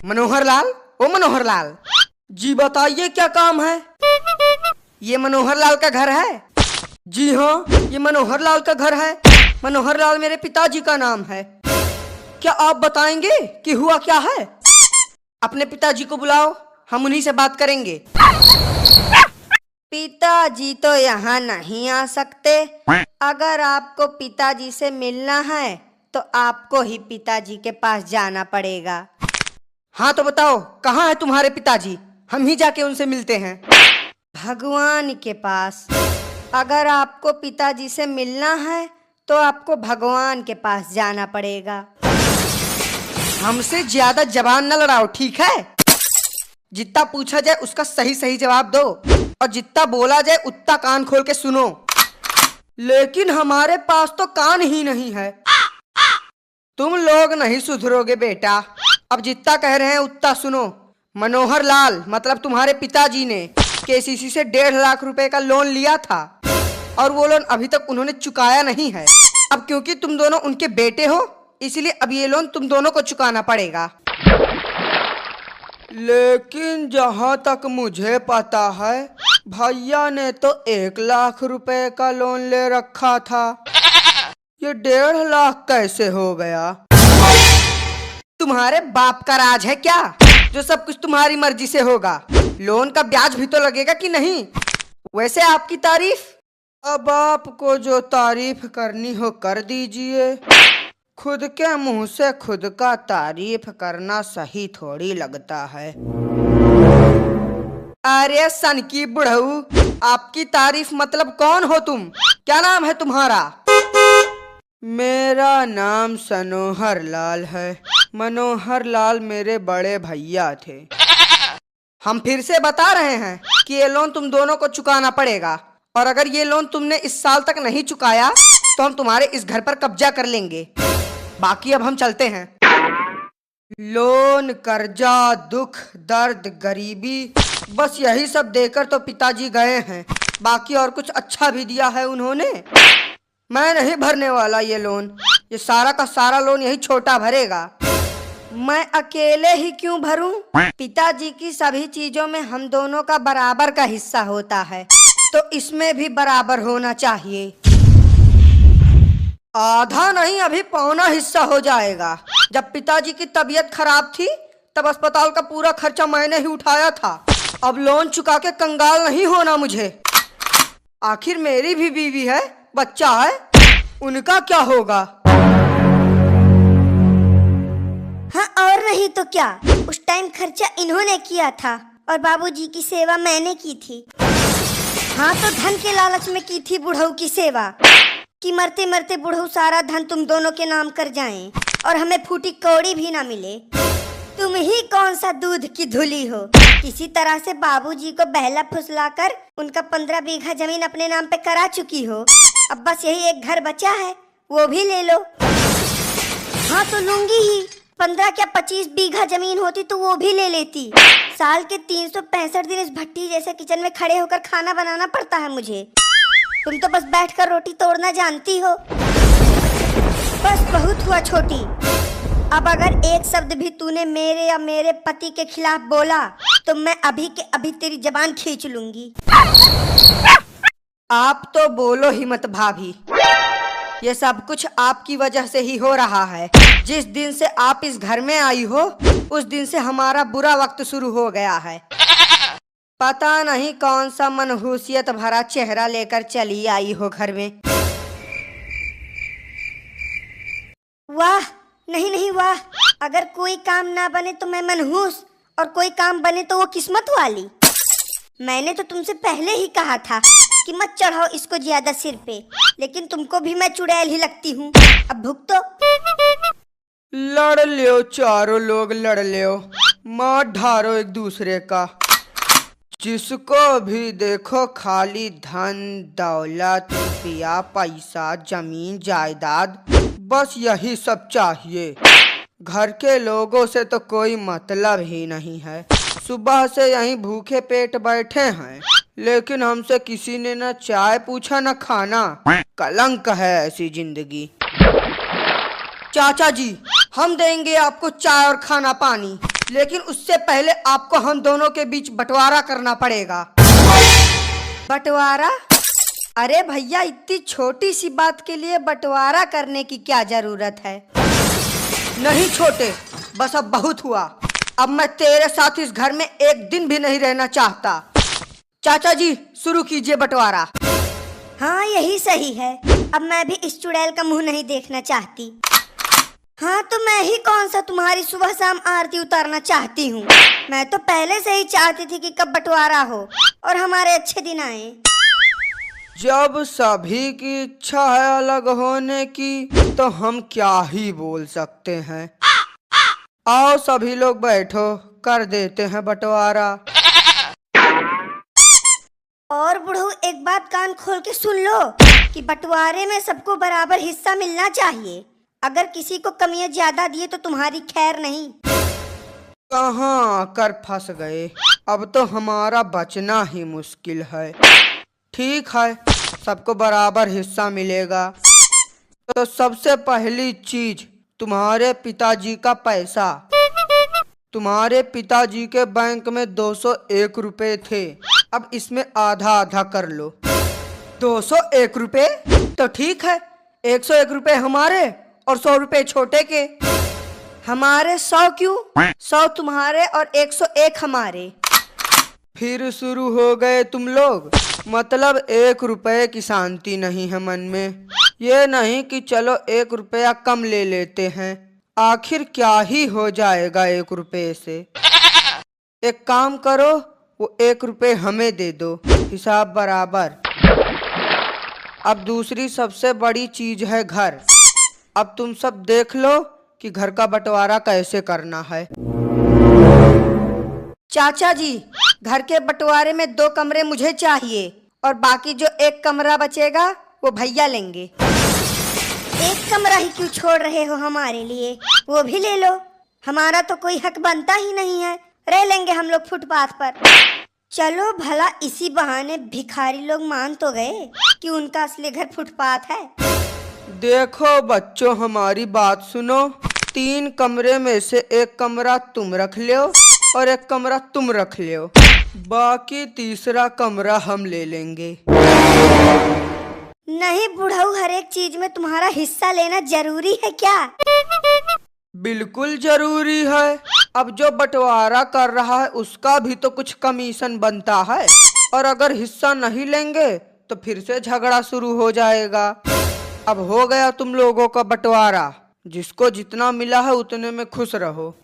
मनोहर लाल, ओ मनोहर लाल जी, बताइए क्या काम है। ये मनोहर लाल का घर है? जी हाँ, ये मनोहर लाल का घर है। मनोहर लाल मेरे पिताजी का नाम है। क्या आप बताएंगे कि हुआ क्या है? अपने पिताजी को बुलाओ, हम उन्हीं से बात करेंगे। पिताजी तो यहाँ नहीं आ सकते। अगर आपको पिताजी से मिलना है तो आपको ही पिताजी के पास जाना पड़ेगा। हाँ तो बताओ, कहाँ है तुम्हारे पिताजी? हम ही जाके उनसे मिलते हैं। भगवान के पास। अगर आपको पिताजी से मिलना है तो आपको भगवान के पास जाना पड़ेगा। हमसे ज्यादा जबान न लड़ाओ, ठीक है? जितना पूछा जाए उसका सही सही जवाब दो और जितना बोला जाए उतना कान खोल के सुनो। लेकिन हमारे पास तो कान ही नहीं है। तुम लोग नहीं सुधरोगे बेटा। अब जितना कह रहे हैं उतना सुनो। मनोहर लाल मतलब तुम्हारे पिताजी ने केसीसी से 1.5 लाख रुपए का लोन लिया था और वो लोन अभी तक उन्होंने चुकाया नहीं है। अब क्योंकि तुम दोनों उनके बेटे हो इसलिए अब ये लोन तुम दोनों को चुकाना पड़ेगा। लेकिन जहाँ तक मुझे पता है भैया ने तो 1 लाख रुपए का लोन ले रखा था। ये 1.5 लाख कैसे हो गया? तुम्हारे बाप का राज है क्या जो सब कुछ तुम्हारी मर्जी से होगा? लोन का ब्याज भी तो लगेगा कि नहीं? वैसे आपकी तारीफ। अब आपको जो तारीफ करनी हो कर दीजिए। खुद के मुंह से खुद का तारीफ करना सही थोड़ी लगता है। अरे सन की बुढ़ऊ, आपकी तारीफ मतलब कौन हो तुम? क्या नाम है तुम्हारा? मेरा नाम सनोहर लाल है। मनोहर लाल मेरे बड़े भैया थे। हम फिर से बता रहे हैं कि ये लोन तुम दोनों को चुकाना पड़ेगा और अगर ये लोन तुमने इस साल तक नहीं चुकाया तो हम तुम्हारे इस घर पर कब्जा कर लेंगे। बाकी अब हम चलते हैं। लोन, कर्जा, दुख, दर्द, गरीबी, बस यही सब देकर तो पिताजी गए हैं। बाकी और कुछ अच्छा भी दिया है उन्होंने? मैं नहीं भरने वाला ये लोन। ये सारा का सारा लोन यही छोटा भरेगा। मैं अकेले ही क्यों भरूं? पिताजी की सभी चीजों में हम दोनों का बराबर का हिस्सा होता है तो इसमें भी बराबर होना चाहिए। आधा नहीं, अभी पौना हिस्सा हो जाएगा। जब पिताजी की तबीयत खराब थी तब अस्पताल का पूरा खर्चा मैंने ही उठाया था। अब लोन चुका के कंगाल नहीं होना मुझे। आखिर मेरी भी बीवी है, बच्चा है, उनका क्या होगा? हाँ और नहीं तो क्या, उस टाइम खर्चा इन्होंने किया था और बाबूजी की सेवा मैंने की थी। हाँ तो धन के लालच में की थी बुढ़ऊ की सेवा कि मरते मरते बुढ़ऊ सारा धन तुम दोनों के नाम कर जाएं और हमें फूटी कौड़ी भी ना मिले। तुम ही कौन सा दूध की धुली हो? किसी तरह से बाबूजी को बहला फुसलाकर उनका 15 बीघा जमीन अपने नाम पे करा चुकी हो। अब बस यही एक घर बचा है, वो भी ले लो। हाँ तो लूंगी ही। 15 क्या 25 बीघा जमीन होती तो वो भी ले लेती। साल के 365 दिन इस भट्टी जैसे किचन में खड़े होकर खाना बनाना पड़ता है मुझे। तुम तो बस बैठकर रोटी तोड़ना जानती हो। बस बहुत हुआ छोटी। अब अगर एक शब्द भी तूने मेरे या मेरे पति के खिलाफ बोला तो मैं अभी के अभी तेरी जबान खींच लूंगी। आप तो बोलो ही मत भाभी। ये सब कुछ आपकी वजह से ही हो रहा है। जिस दिन से आप इस घर में आई हो उस दिन से हमारा बुरा वक्त शुरू हो गया है। पता नहीं कौन सा मनहूसियत भरा चेहरा लेकर चली आई हो घर में। वाह नहीं नहीं वाह, अगर कोई काम ना बने तो मैं मनहूस और कोई काम बने तो वो किस्मत वाली। मैंने तो तुमसे पहले ही कहा था कि मत चढ़ाओ इसको ज्यादा सिर पे, लेकिन तुमको भी मैं चुड़ैल ही लगती हूँ। अब भुगतो। लड़ लियो, चारों लोग लड़ लियो, मार ढारो एक दूसरे का। जिसको भी देखो खाली धन दौलत, रुपया पैसा, जमीन जायदाद, बस यही सब चाहिए। घर के लोगों से तो कोई मतलब ही नहीं है। सुबह से यहीं भूखे पेट बैठे हैं लेकिन हमसे किसी ने न चाय पूछा न खाना। कलंक है ऐसी जिंदगी। चाचा जी, हम देंगे आपको चाय और खाना पानी, लेकिन उससे पहले आपको हम दोनों के बीच बंटवारा करना पड़ेगा। बंटवारा? अरे भैया, इतनी छोटी सी बात के लिए बंटवारा करने की क्या जरूरत है? नहीं छोटे, बस अब बहुत हुआ। अब मैं तेरे साथ इस घर में एक दिन भी नहीं रहना चाहता। चाचा जी, शुरू कीजिए बंटवारा। हाँ, यही सही है। अब मैं भी इस चुड़ैल का मुंह नहीं देखना चाहती। हाँ, तो मैं ही कौन सा तुम्हारी सुबह शाम आरती उतारना चाहती हूँ। मैं तो पहले से ही चाहती थी कि कब बंटवारा हो और हमारे अच्छे दिन आए। जब सभी की इच्छा है अलग होने की, तो हम क्या ही बोल सकते हैं। आओ सभी लोग बैठो, कर देते हैं बंटवारा। और बुढ़ऊ, एक बात कान खोल के सुन लो कि बंटवारे में सबको बराबर हिस्सा मिलना चाहिए। अगर किसी को कमियां ज्यादा दिए तो तुम्हारी खैर नहीं। कहाँ आकर फंस गए, अब तो हमारा बचना ही मुश्किल है। ठीक है, सबको बराबर हिस्सा मिलेगा। तो सबसे पहली चीज, तुम्हारे पिताजी का पैसा। तुम्हारे पिताजी के बैंक में 201 रुपए थे। अब इसमें आधा आधा कर लो। 201 रुपए? तो ठीक है, 101 रुपए हमारे और 100 रुपए छोटे के। हमारे 100 क्यों? 100 तुम्हारे और 101 हमारे। फिर शुरू हो गए तुम लोग। मतलब 1 रुपए की शांति नहीं है मन में। ये नहीं कि चलो 1 रुपया कम ले लेते हैं, आखिर क्या ही हो जाएगा 1 रुपए से। एक काम करो, वो 1 रुपए हमें दे दो, हिसाब बराबर। अब दूसरी सबसे बड़ी चीज है घर। अब तुम सब देख लो कि घर का बंटवारा कैसे करना है। चाचा जी, घर के बंटवारे में 2 कमरे मुझे चाहिए और बाकी जो 1 कमरा बचेगा वो भैया लेंगे। 1 कमरा ही क्यों छोड़ रहे हो हमारे लिए? वो भी ले लो। हमारा तो कोई हक बनता ही नहीं है। रह लेंगे हम लोग फुटपाथ पर। चलो भला इसी बहाने भिखारी लोग मान तो गए कि उनका असली घर फुटपाथ है। देखो बच्चों, हमारी बात सुनो। 3 कमरे में से 1 कमरा तुम रख लो और 1 कमरा तुम रख लो। बाकी तीसरा कमरा हम ले लेंगे। नहीं बुढ़ऊ, हर एक चीज में तुम्हारा हिस्सा लेना जरूरी है क्या? बिल्कुल जरूरी है। अब जो बंटवारा कर रहा है उसका भी तो कुछ कमीशन बनता है, और अगर हिस्सा नहीं लेंगे तो फिर से झगड़ा शुरू हो जाएगा। अब हो गया तुम लोगों का बंटवारा। जिसको जितना मिला है उतने में खुश रहो।